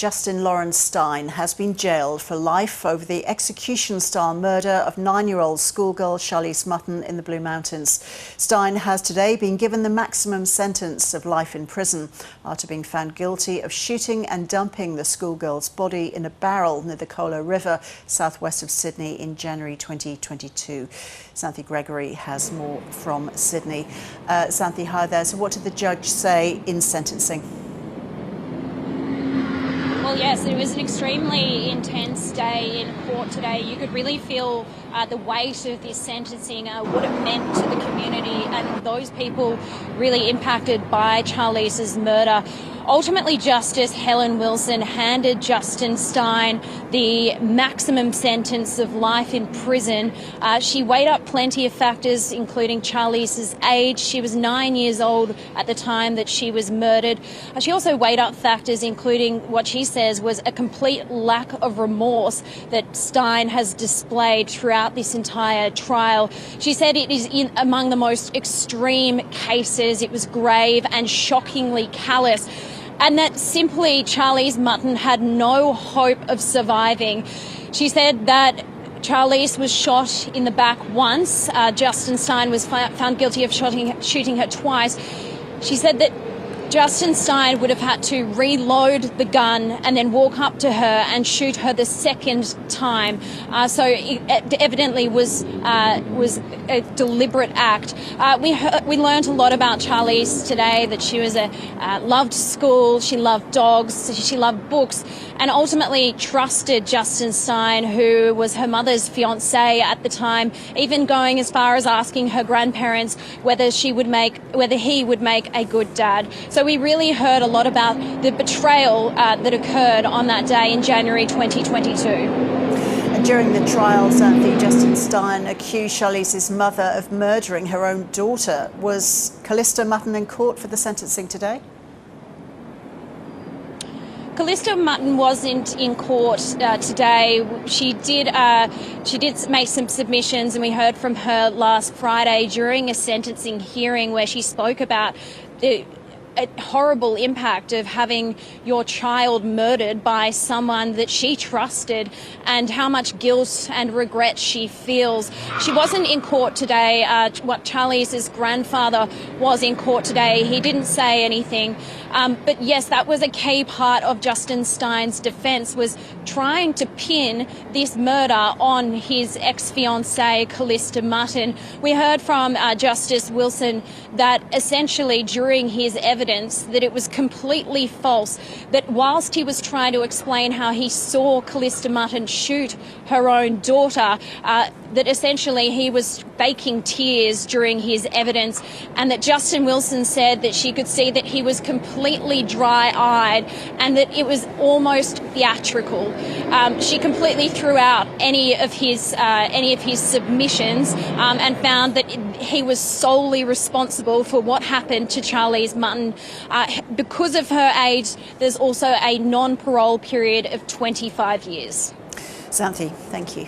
Justin Laurens Stein has been jailed for life over the execution-style murder of 9-year-old schoolgirl Charlize Mutton in the Blue Mountains. Stein has today been given the maximum sentence of life in prison after being found guilty of shooting and dumping the schoolgirl's body in a barrel near the Colo River, southwest of Sydney, in January 2022. Xanthi Gregory has more from Sydney. Xanthi, hi there. So what did the judge say in sentencing? Well, yes, it was an extremely intense day in court today. You could really feel the weight of this sentencing, what it meant to the community and those people really impacted by Charlize's murder. Ultimately, Justice Helen Wilson handed Justin Stein the maximum sentence of life in prison. She weighed up plenty of factors, including Charlize's age. She was 9 years old at the time that she was murdered. She also weighed up factors, including what she says was a complete lack of remorse that Stein has displayed throughout this entire trial. She said it is among the most extreme cases. It was grave and shockingly callous, and that simply Charlize Mutton had no hope of surviving. She said that Charlize was shot in the back once. Justin Stein was found guilty of shooting her twice. She said that Justin Stein would have had to reload the gun and then walk up to her and shoot her the second time. So it evidently was a deliberate act. We learned a lot about Charlize today, that she was loved school, she loved dogs, she loved books, and ultimately trusted Justin Stein, who was her mother's fiancé at the time, even going as far as asking her grandparents whether he would make a good dad. So we really heard a lot about the betrayal that occurred on that day in January 2022. And during the trial, Xanthi, Justin Stein accused Charlize's mother of murdering her own daughter. Was Callista Mutton in court for the sentencing today? Callista Mutton wasn't in court today. She did make some submissions, and we heard from her last Friday during a sentencing hearing where she spoke about the horrible impact of having your child murdered by someone that she trusted, and how much guilt and regret she feels. She wasn't in court today. Charlize's grandfather was in court today. He didn't say anything. But yes, that was a key part of Justin Stein's defence, was trying to pin this murder on his ex-fiancée, Callista Mutton. We heard from Justice Wilson that essentially during his evidence that it was completely false, that whilst he was trying to explain how he saw Callista Mutton shoot her own daughter, that essentially he was faking tears during his evidence, and that Justin Wilson said that she could see that he was completely dry-eyed and that it was almost theatrical. She completely threw out any of his submissions and found that he was solely responsible for what happened to Charlize Mutton. Because of her age, there's also a non-parole period of 25 years. Xanthi, thank you.